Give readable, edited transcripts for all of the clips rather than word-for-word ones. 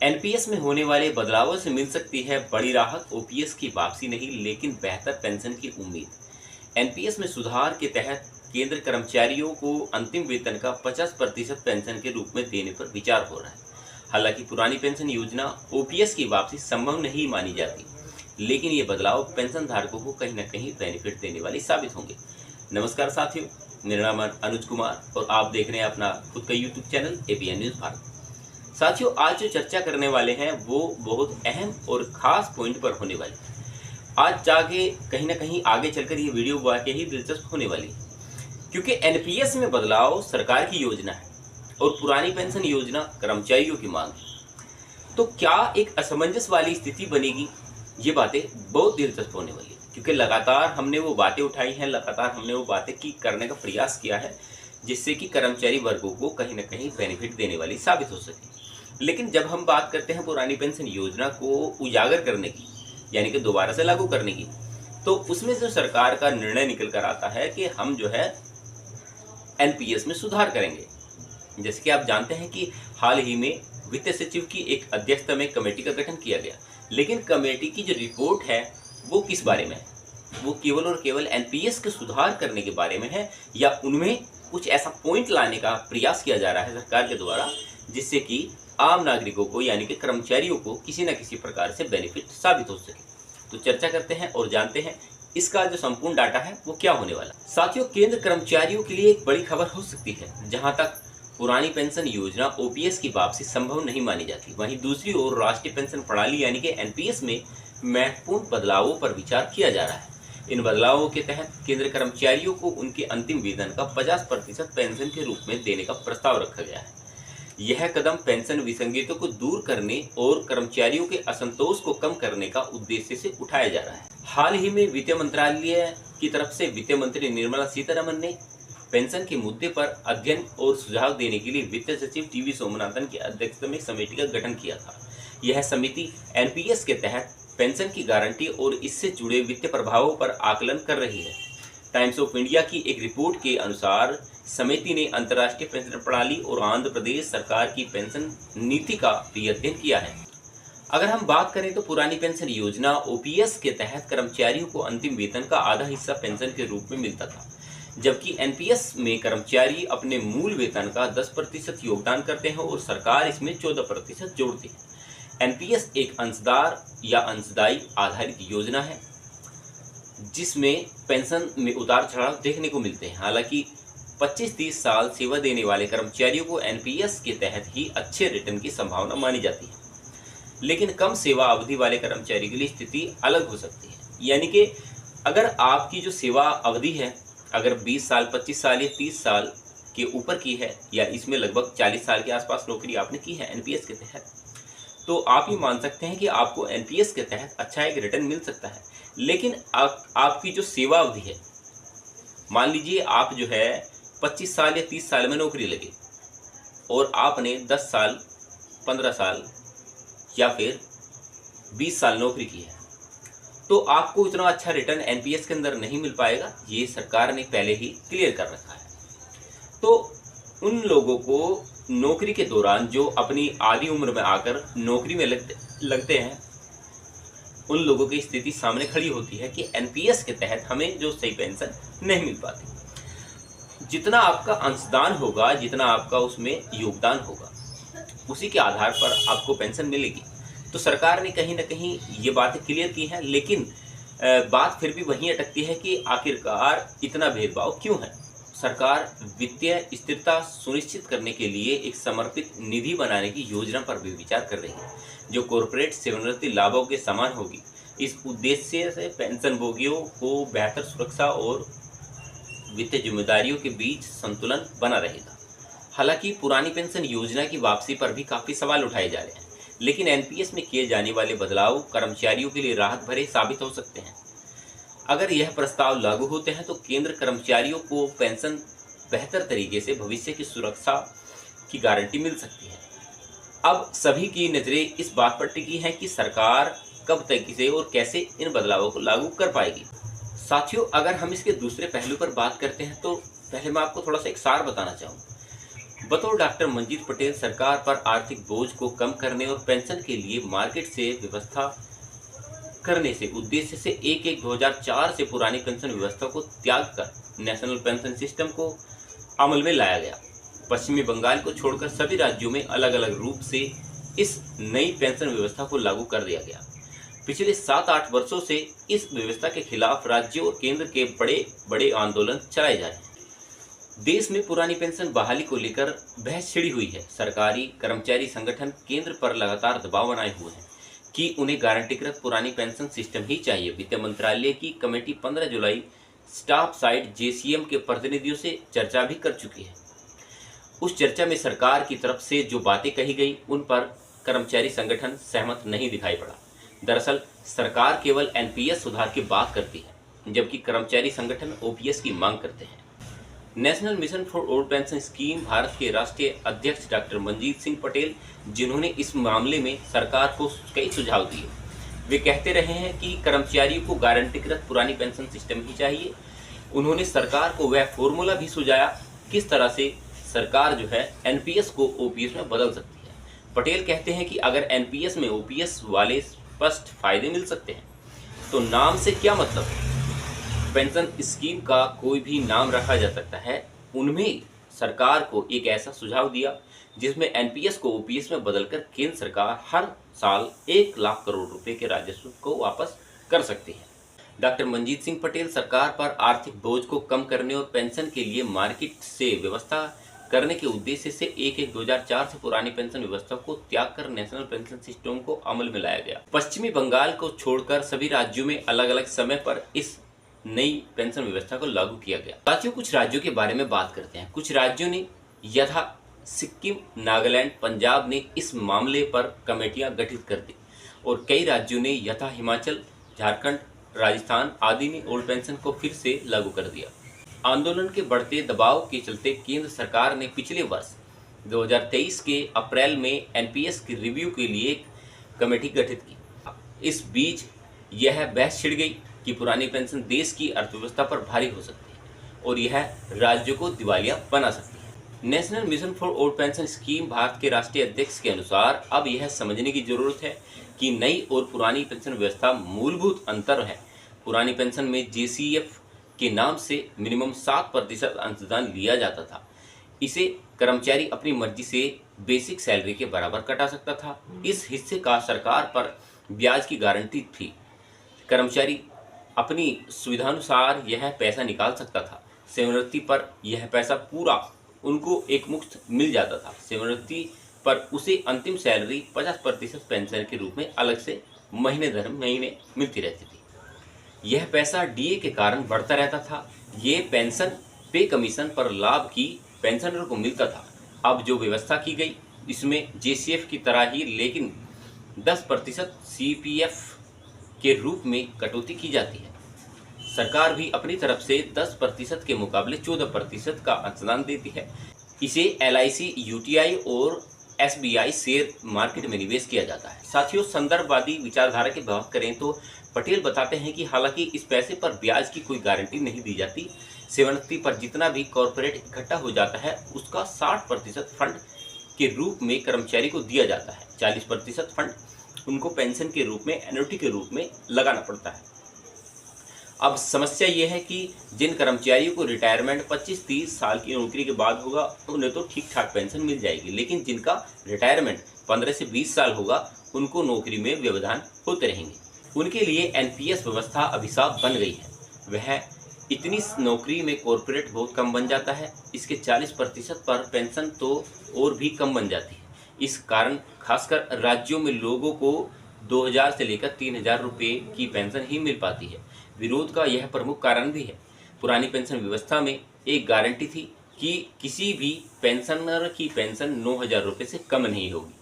NPS में होने वाले बदलावों से मिल सकती है बड़ी राहत। ओपीएस की वापसी नहीं, लेकिन बेहतर पेंशन की उम्मीद। एनपीएस में सुधार के तहत केंद्र कर्मचारियों को अंतिम वेतन का 50% पेंशन के रूप में देने पर विचार हो रहा है। हालांकि पुरानी पेंशन योजना ओपीएस की वापसी संभव नहीं मानी जाती, लेकिन ये बदलाव पेंशन धारकों को कहीं न कहीं बेनिफिट देने वाले साबित होंगे। नमस्कार साथियों, मेरा नाम अनुज कुमार और आप देख रहे हैं अपना खुद का YouTube channel ABN news Bharat. साथियों, आज जो चर्चा करने वाले हैं वो बहुत अहम और खास पॉइंट पर होने वाली है। आज जाके कहीं ना कहीं आगे चलकर ये वीडियो वाकई ही दिलचस्प होने वाली है, क्योंकि एनपीएस में बदलाव सरकार की योजना है और पुरानी पेंशन योजना कर्मचारियों की मांग है। तो क्या एक असमंजस वाली स्थिति बनेगी? ये बातें बहुत दिलचस्प होने वाली है, क्योंकि लगातार हमने वो बातें उठाई हैं, लगातार हमने वो बातें करने का प्रयास किया है जिससे कि कर्मचारी वर्गों को कहीं ना कहीं बेनिफिट देने वाली साबित हो सके। लेकिन जब हम बात करते हैं पुरानी पेंशन योजना को उजागर करने की, यानी कि दोबारा से लागू करने की, तो उसमें से सरकार का निर्णय निकल कर आता है कि हम जो है एनपीएस में सुधार करेंगे। जैसे कि आप जानते हैं कि हाल ही में वित्त सचिव की एक अध्यक्षता में कमेटी का गठन किया गया, लेकिन कमेटी की जो रिपोर्ट है वो किस बारे में है? वो केवल और केवल एनपीएस के सुधार करने के बारे में है, या उनमें कुछ ऐसा पॉइंट लाने का प्रयास किया जा रहा है सरकार के द्वारा जिससे कि आम नागरिकों को यानी कि कर्मचारियों को किसी न किसी प्रकार से बेनिफिट साबित हो सके। तो चर्चा करते हैं और जानते हैं इसका जो संपूर्ण डाटा है वो क्या होने वाला। साथियों, केंद्र कर्मचारियों के लिए एक बड़ी खबर हो सकती है। जहां तक पुरानी पेंशन योजना ओपीएस की वापसी संभव नहीं मानी जाती, वहीं दूसरी ओर राष्ट्रीय पेंशन प्रणाली यानी कि एनपीएस में महत्वपूर्ण बदलावों पर विचार किया जा रहा है। इन बदलावों के तहत केंद्र कर्मचारियों को उनके अंतिम वेतन का 50% पेंशन के रूप में देने का प्रस्ताव रखा गया है। यह कदम पेंशन विसंगतियों को दूर करने और कर्मचारियों के असंतोष को कम करने का उद्देश्य से उठाया जा रहा है। हाल ही में वित्त मंत्रालय की तरफ से वित्त मंत्री निर्मला सीतारमण ने पेंशन के मुद्दे पर अध्ययन और सुझाव देने के लिए वित्त सचिव टीवी सोमनाथन की अध्यक्षता में समिति का गठन किया था। यह समिति एनपीएस के तहत पेंशन की गारंटी और इससे जुड़े वित्तीय प्रभावों पर आकलन कर रही है। टाइम्स ऑफ इंडिया की एक रिपोर्ट के अनुसार समिति ने अंतर्राष्ट्रीय पेंशन प्रणाली और आंध्र प्रदेश सरकार की पेंशन नीति का भी अध्ययन किया है। अगर हम बात करें तो पुरानी पेंशन योजना ओपीएस के तहत कर्मचारियों को अंतिम वेतन का आधा हिस्सा पेंशन के रूप में मिलता था, जबकि एनपीएस में कर्मचारी अपने मूल वेतन का 10% योगदान करते हैं और सरकार इसमें 14% जोड़ती है। एनपीएस एक अंशदार या अंशदायी आधारित योजना है जिसमें पेंशन में उतार चढ़ाव देखने को मिलते हैं। हालांकि 25-30 साल सेवा देने वाले कर्मचारियों को एनपीएस के तहत ही अच्छे रिटर्न की संभावना मानी जाती है, लेकिन कम सेवा अवधि वाले कर्मचारी के लिए स्थिति अलग हो सकती है। यानी कि अगर आपकी जो सेवा अवधि है, अगर 20 साल, 25 साल या 30 साल के ऊपर की है, या इसमें लगभग 40 साल के आसपास नौकरी आपने की है एनपीएस के तहत, तो आप ही मान सकते हैं कि आपको एनपीएस के तहत अच्छा एक रिटर्न मिल सकता है। लेकिन आपकी जो सेवा अवधि है, मान लीजिए आप जो है 25 साल या 30 साल में नौकरी लगे और आपने 10 साल, 15 साल या फिर 20 साल नौकरी की है, तो आपको इतना अच्छा रिटर्न एनपीएस के अंदर नहीं मिल पाएगा। ये सरकार ने पहले ही क्लियर कर रखा है। तो उन लोगों को नौकरी के दौरान जो अपनी आधी उम्र में आकर नौकरी में लगते हैं, उन लोगों की स्थिति सामने खड़ी होती है कि एनपीएस के तहत हमें जो सही पेंशन नहीं मिल पाती। जितना आपका अंशदान होगा, जितना आपका उसमें योगदान होगा, उसी के आधार पर आपको पेंशन मिलेगी। तो सरकार ने कहीं ना कहीं ये बातें क्लियर की हैं, लेकिन बात फिर भी वहीं अटकती है कि आखिरकार इतना भेदभाव क्यों है। सरकार वित्तीय स्थिरता सुनिश्चित करने के लिए एक समर्पित निधि बनाने की योजना पर भी विचार कर रही है, जो कॉरपोरेट सेवानिवृत्ति लाभों के समान होगी। इस उद्देश्य से पेंशनभोगियों को बेहतर सुरक्षा और वित्तीय जिम्मेदारियों के बीच संतुलन बना रहेगा। हालांकि पुरानी पेंशन योजना की वापसी पर भी काफ़ी सवाल उठाए जा रहे हैं, लेकिन एनपीएस में किए जाने वाले बदलाव कर्मचारियों के लिए राहत भरे साबित हो सकते हैं। अगर यह प्रस्ताव लागू होते हैं तो केंद्र कर्मचारियों को पेंशन बेहतर तरीके से भविष्य की सुरक्षा की गारंटी मिल सकती है। अब सभी की नज़रें इस बात पर टिकी हैं कि सरकार कब तक इसे और कैसे इन बदलावों को लागू कर पाएगी। साथियों, अगर हम इसके दूसरे पहलू पर बात करते हैं तो पहले मैं आपको थोड़ा सा एक सार बताना चाहूँगा। बतौर डॉक्टर मंजीत पटेल, सरकार पर आर्थिक बोझ को कम करने और पेंशन के लिए मार्केट से व्यवस्था करने से उद्देश्य से 1/1/2004 से पुरानी पेंशन व्यवस्था को त्याग कर नेशनल पेंशन सिस्टम को अमल में लाया गया। पश्चिमी बंगाल को छोड़कर सभी राज्यों में अलग अलग रूप से इस नई पेंशन व्यवस्था को लागू कर दिया गया। पिछले 7-8 वर्षों से इस व्यवस्था के खिलाफ राज्यों और केंद्र के बड़े बड़े आंदोलन चलाए जा रहे हैं। देश में पुरानी पेंशन बहाली को लेकर बहस छिड़ी हुई है। सरकारी कर्मचारी संगठन केंद्र पर लगातार दबाव बनाए हुए हैं कि उन्हें गारंटीकृत पुरानी पेंशन सिस्टम ही चाहिए। वित्त मंत्रालय की कमेटी 15 जुलाई स्टाफ साइड JCM के प्रतिनिधियों से चर्चा भी कर चुकी है। उस चर्चा में सरकार की तरफ से जो बातें कही गई उन पर कर्मचारी संगठन सहमत नहीं दिखाई पड़ा। दरअसल सरकार केवल NPS सुधार की बात करती है, जबकि कर्मचारी संगठन OPS की मांग करते हैं। National mission for old pension scheme Bharat के राष्ट्रीय अध्यक्ष डॉक्टर मंजीत सिंह पटेल, जिन्होंने इस मामले में सरकार को कई सुझाव दिए, वे कहते रहे हैं कि कर्मचारियों को गारंटीकृत पुरानी पेंशन सिस्टम ही चाहिए। उन्होंने सरकार को वह फॉर्मूला भी सुझाया किस तरह से सरकार जो है NPS को OPS में बदल सकती है। पटेल कहते हैं कि अगर NPS में OPS वाले स्पष्ट फायदे मिल सकते हैं तो नाम से क्या मतलब है। पेंशन स्कीम का कोई भी नाम रखा जा सकता है। उनमें सरकार को एक ऐसा सुझाव दिया जिसमें NPS को OPS में बदलकर केंद्र सरकार हर साल 1 लाख करोड़ रुपए के राजस्व को वापस कर सकती है। डॉक्टर मंजीत सिंह पटेल सरकार पर आर्थिक बोझ को कम करने और पेंशन के लिए मार्केट से व्यवस्था करने के उद्देश्य से 1/1/2004 से पुरानी पेंशन व्यवस्था को त्याग कर नेशनल पेंशन सिस्टम को अमल में लाया गया। पश्चिमी बंगाल को छोड़कर सभी राज्यों में अलग अलग समय पर इस नई पेंशन व्यवस्था को लागू किया गया। साथियों, कुछ राज्यों के बारे में बात करते हैं। कुछ राज्यों ने यथा सिक्किम, नागालैंड, पंजाब ने इस मामले पर कमेटियां गठित कर दी और कई राज्यों ने यथा हिमाचल, झारखंड, राजस्थान आदि ने ओल्ड पेंशन को फिर से लागू कर दिया। आंदोलन के बढ़ते दबाव के चलते केंद्र सरकार ने पिछले वर्ष 2023 के अप्रैल में NPS की रिव्यू के लिए एक कमेटी गठित की। इस बीच यह बहस छिड़ गई कि पुरानी पेंशन देश की अर्थव्यवस्था पर भारी हो सकती है और यह राज्यों को दिवालिया बना सकती है। National mission for old pension scheme Bharat के राष्ट्रीय अध्यक्ष के अनुसार अब यह समझने की जरूरत है कि नई और पुरानी पेंशन व्यवस्था मूलभूत अंतर है। पुरानी पेंशन में JCF के नाम से मिनिमम 7% अंशदान लिया जाता था। इसे कर्मचारी अपनी मर्जी से बेसिक सैलरी के बराबर कटा सकता था। इस हिस्से का सरकार पर ब्याज की गारंटी थी। कर्मचारी अपनी सुविधानुसार यह पैसा निकाल सकता था। सेवानिवृत्ति पर यह पैसा पूरा उनको एक मुश्त मिल जाता था। सेवानिवृत्ति पर उसे अंतिम सैलरी 50% पेंशन के रूप में अलग से महीने दर महीने मिलती रहती थी। यह पैसा DA के कारण बढ़ता रहता था। ये पेंशन पे कमीशन पर लाभ की पेंशनर को मिलता था। अब जो व्यवस्था की गई इसमें JCF की तरह ही लेकिन 10% CPF के रूप में कटौती की जाती है। सरकार भी अपनी तरफ से 10% के मुकाबले 14% का अंशदान देती है। इसे LIC, UTI और SBI शेयर मार्केट में निवेश किया जाता है। साथियों, संदर्भवादी विचारधारा की बात करें तो पटेल बताते हैं कि हालांकि इस पैसे पर ब्याज की कोई गारंटी नहीं दी जाती। सेवानिवृत्ति पर जितना भी कॉर्पोरेट इकट्ठा हो जाता है उसका 60% फंड के रूप में कर्मचारी को दिया जाता है। 40% फंड उनको पेंशन के रूप में, एन्युटी के रूप में लगाना पड़ता है। अब समस्या ये है कि जिन कर्मचारियों को रिटायरमेंट 25-30 साल की नौकरी के बाद होगा उन्हें तो ठीक ठाक पेंशन मिल जाएगी, लेकिन जिनका रिटायरमेंट 15 से 20 साल होगा उनको नौकरी में व्यवधान होते रहेंगे। उनके लिए NPS व्यवस्था अभिशाप बन गई है। वह इतनी नौकरी में कॉर्पोरेट बहुत कम बन जाता है। इसके 40% पर पेंशन तो और भी कम बन जाती है। इस कारण खासकर राज्यों में लोगों को 2000 से लेकर 3000 रुपये की पेंशन ही मिल पाती है। विरोध का यह प्रमुख कारण भी है। पुरानी पेंशन व्यवस्था में एक गारंटी थी कि किसी भी पेंशनर की पेंशन 9000 रुपये से कम नहीं होगी।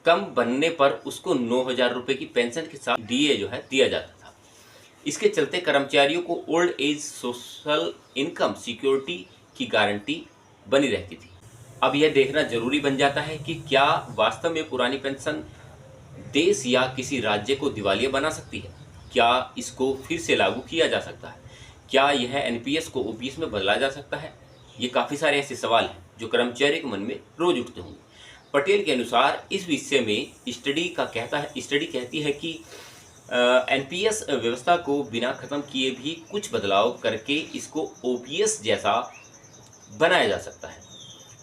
कम बनने पर उसको 9000 रुपये की पेंशन के साथ DA जो है दिया जाता था। इसके चलते कर्मचारियों को old age social income security की गारंटी बनी रहती थी। अब यह देखना जरूरी बन जाता है कि क्या वास्तव में पुरानी पेंशन देश या किसी राज्य को दिवालिया बना सकती है। क्या इसको फिर से लागू किया जा सकता है? क्या यह NPS को OPS में बदला जा सकता है? ये काफ़ी सारे ऐसे सवाल हैं। जो कर्मचारी के मन में रोज उठते होंगे। पटेल के अनुसार इस विषय में स्टडी कहती है कि एनपीएस व्यवस्था को बिना खत्म किए भी कुछ बदलाव करके इसको ओपीएस जैसा बनाया जा सकता है।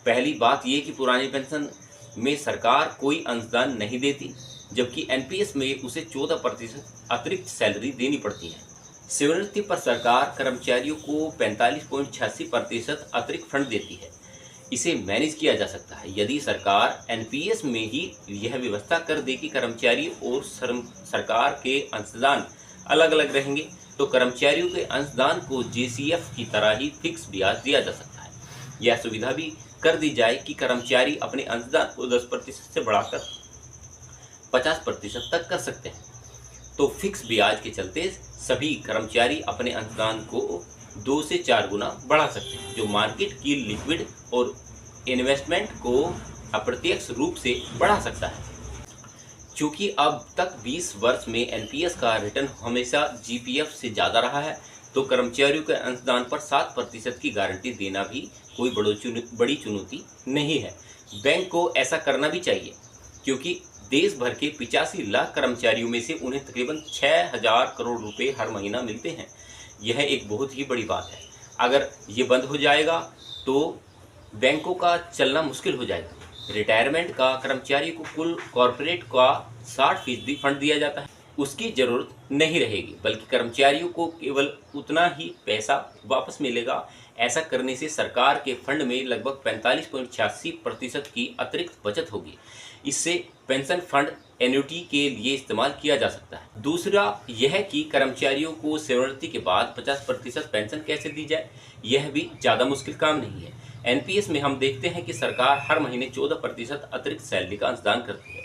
पहली बात ये कि पुरानी पेंशन में सरकार कोई अंशदान नहीं देती, जबकि एनपीएस में उसे 14% अतिरिक्त सैलरी देनी पड़ती है। सेवानिवृत्ति पर सरकार कर्मचारियों को 45.86% अतिरिक्त फंड देती है। इसे मैनेज किया जा सकता है यदि सरकार एनपीएस में ही यह व्यवस्था कर दे कि कर्मचारी और सरकार के अंशदान अलग अलग रहेंगे, तो कर्मचारियों के अंशदान को जेसीएफ की तरह ही फिक्स ब्याज दिया जा सकता है। यह सुविधा भी कर दी जाए कि कर्मचारी अपने अंशदान को 10% से बढ़ाकर 50% तक कर सकते हैं, तो फिक्स ब्याज के चलते सभी कर्मचारी अपने अंशदान को 2 से 4 गुना बढ़ा सकते हैं, जो मार्केट की लिक्विड और इन्वेस्टमेंट को अप्रत्यक्ष रूप से बढ़ा सकता है। चूँकि अब तक 20 वर्ष में एनपीएस का रिटर्न हमेशा जीपीएफ से ज़्यादा रहा है, तो कर्मचारियों के अंशदान पर 7% की गारंटी देना भी कोई बड़ी चुनौती नहीं है। बैंक को ऐसा करना भी चाहिए, क्योंकि देश भर के 85 लाख कर्मचारियों में से उन्हें तकरीबन 6,000 करोड़ रुपए हर महीना मिलते हैं। यह एक बहुत ही बड़ी बात है। अगर ये बंद हो जाएगा तो बैंकों का चलना मुश्किल हो जाएगा। रिटायरमेंट का कर्मचारी को कुल कॉर्पोरेट का 60% फंड दिया जाता है, उसकी ज़रूरत नहीं रहेगी, बल्कि कर्मचारियों को केवल उतना ही पैसा वापस मिलेगा। ऐसा करने से सरकार के फंड में लगभग 45.86% की अतिरिक्त बचत होगी। इससे पेंशन फंड एन्युटी के लिए इस्तेमाल किया जा सकता है। दूसरा यह कि कर्मचारियों को सेवानिवृत्ति के बाद 50% पेंशन कैसे दी जाए, यह भी ज़्यादा मुश्किल काम नहीं है। एनपीएस में हम देखते हैं कि सरकार हर महीने 14% अतिरिक्त सैलरी का अंशदान करती है।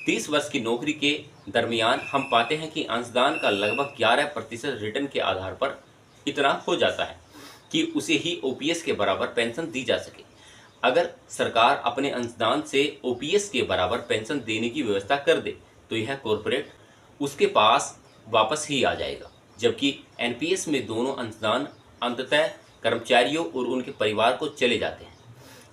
30 वर्ष की नौकरी के दरमियान हम पाते हैं कि अंशदान का लगभग 11% रिटर्न के आधार पर इतना हो जाता है कि उसे ही ओपीएस के बराबर पेंशन दी जा सके। अगर सरकार अपने अंशदान से ओपीएस के बराबर पेंशन देने की व्यवस्था कर दे, तो यह कॉर्पोरेट उसके पास वापस ही आ जाएगा, जबकि एनपीएस में दोनों अंशदान अंततः कर्मचारियों और उनके परिवार को चले जाते हैं।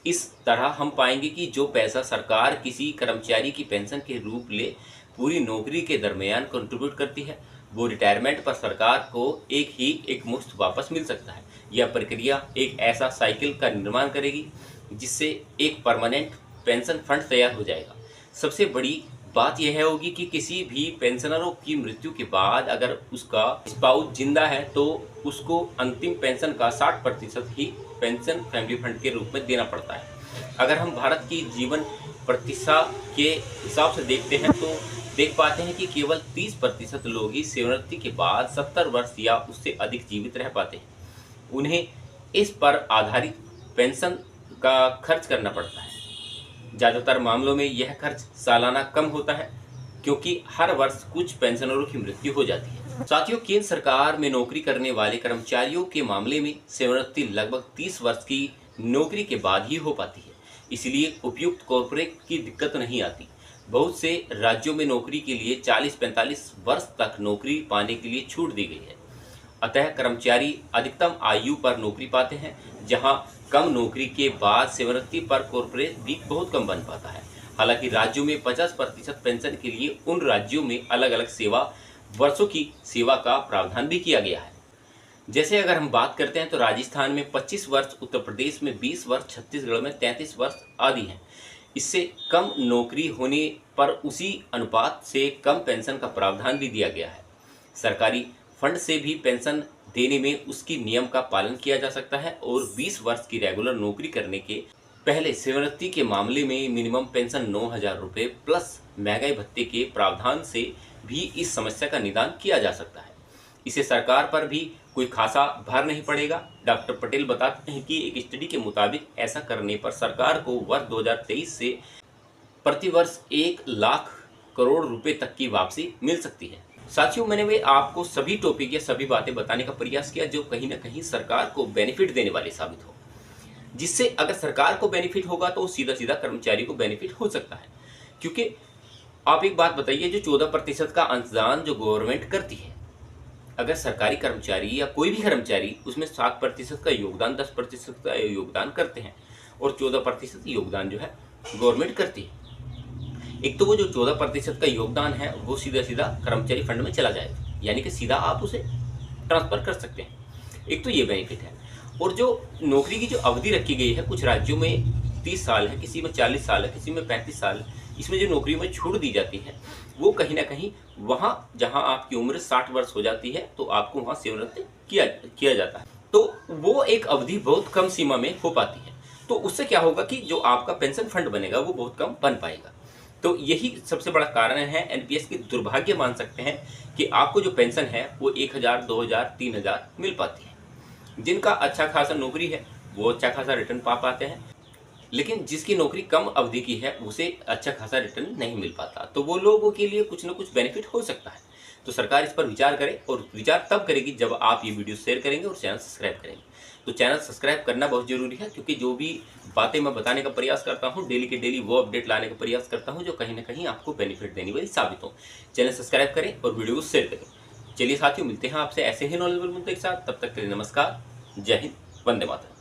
इस तरह हम पाएंगे कि जो पैसा सरकार किसी कर्मचारी की पेंशन के रूप ले पूरी नौकरी के दरमियान कंट्रीब्यूट करती है, वो रिटायरमेंट पर सरकार को एक मुश्त वापस मिल सकता है। यह प्रक्रिया एक ऐसा साइकिल का निर्माण करेगी जिससे एक परमानेंट पेंशन फंड तैयार हो जाएगा। सबसे बड़ी बात यह होगी कि किसी भी पेंशनरों की मृत्यु के बाद अगर उसका स्पाउस जिंदा है तो उसको अंतिम पेंशन का 60% ही पेंशन फैमिली फंड के रूप में देना पड़ता है। अगर हम भारत की जीवन प्रतिशत के हिसाब से देखते हैं तो देख पाते हैं कि केवल 30% लोग ही सेवानिवृत्ति के बाद 70 वर्ष या उससे अधिक जीवित रह पाते हैं। उन्हें इस पर आधारित पेंशन का खर्च करना पड़ता है। ज़्यादातर मामलों में यह खर्च सालाना कम होता है, क्योंकि हर वर्ष कुछ पेंशनरों की मृत्यु हो जाती है। साथियों, केंद्र सरकार में नौकरी करने वाले कर्मचारियों के मामले में सेवानिवृत्ति लगभग 30 वर्ष की नौकरी के बाद ही हो पाती है, इसलिए उपयुक्त कॉर्पोरेट की दिक्कत नहीं आती। बहुत से राज्यों में नौकरी के लिए 40-45 वर्ष तक नौकरी पाने के लिए छूट दी गई है। अतः कर्मचारी अधिकतम आयु पर नौकरी पाते हैं, जहां कम नौकरी के बाद सेवानिवृत्ति पर कॉर्पोरेट भी बहुत कम बन पाता है। हालांकि राज्यों में 50% पेंशन के लिए उन राज्यों में अलग अलग सेवा वर्षों की सेवा का प्रावधान भी किया गया है। जैसे अगर हम बात करते हैं तो राजस्थान में 25 वर्ष, उत्तर प्रदेश में 20 वर्ष, छत्तीसगढ़ में 33 वर्ष आदि हैं। इससे कम नौकरी होने पर उसी अनुपात से कम पेंशन का प्रावधान भी दिया गया है। सरकारी फंड से भी पेंशन देने में उसकी नियम का पालन किया जा सकता है और 20 वर्ष की रेगुलर नौकरी करने के पहले सेवानिवृत्ति के मामले में मिनिमम पेंशन 9,000 रुपये प्लस महंगाई भत्ते के प्रावधान से भी इस समस्या का निदान किया जा सकता है। इसे सरकार पर भी कोई खासा भार नहीं पड़ेगा। डॉक्टर पटेल बताते हैं कि एक स्टडी के मुताबिक ऐसा करने पर सरकार को वर्ष 2023 से प्रतिवर्ष 1 लाख करोड़ रुपए तक की वापसी मिल सकती है। साथियों, मैंने वे आपको सभी टॉपिक या सभी बातें बताने का प्रयास किया जो कहीं ना कहीं सरकार को बेनिफिट देने वाले साबित हो, जिससे अगर सरकार को बेनिफिट होगा तो सीधा सीधा कर्मचारी को बेनिफिट हो सकता है। क्योंकि आप एक बात बताइए, जो 14% का अंशदान जो गवर्नमेंट करती है, अगर सरकारी कर्मचारी या कोई भी कर्मचारी उसमें 7% का योगदान, 10% का योगदान करते हैं और 14% योगदान जो है गवर्नमेंट करती है। एक तो वो जो 14% का योगदान है वो सीधा सीधा कर्मचारी फंड में चला जाएगा, यानी कि सीधा आप उसे ट्रांसफर कर सकते हैं। एक तो ये बेनिफिट है। और जो नौकरी की जो अवधि रखी गई है, कुछ राज्यों में 30 साल है, किसी में 40 साल है, किसी में 35 साल है, इसमें जो नौकरी में छूट दी जाती है वो कहीं ना कहीं वहाँ जहाँ आपकी उम्र 60 वर्ष हो जाती है तो आपको वहाँ सेवानिवृत्त किया जाता है। तो वो एक अवधि बहुत कम सीमा में हो पाती है। तो उससे क्या होगा कि जो आपका पेंशन फंड बनेगा वो बहुत कम बन पाएगा। तो यही सबसे बड़ा कारण है, एनपीएस की दुर्भाग्य मान सकते हैं कि आपको जो पेंशन है वो 1000, 2000, 3000 मिल पाती है। जिनका अच्छा खासा नौकरी है वो अच्छा खासा रिटर्न पा पाते हैं, लेकिन जिसकी नौकरी कम अवधि की है उसे अच्छा खासा रिटर्न नहीं मिल पाता। तो वो लोगों के लिए कुछ ना कुछ बेनिफिट हो सकता है। तो सरकार इस पर विचार करे, और विचार तब करेगी जब आप ये वीडियो शेयर करेंगे और चैनल सब्सक्राइब करेंगे। तो चैनल सब्सक्राइब करना बहुत जरूरी है, क्योंकि जो भी बातें मैं बताने का प्रयास करता हूँ डेली के डेली वो अपडेट लाने का प्रयास करता हूँ जो कहीं ना कहीं आपको बेनिफिट देने वाली साबित हो। चैनल सब्सक्राइब करें और वीडियो को शेयर करें। चलिए साथियों, मिलते हैं आपसे ऐसे ही नॉलेजेबल मुद्दे के साथ। तब तक के लिए नमस्कार, जय हिंद, वंदे मातरम।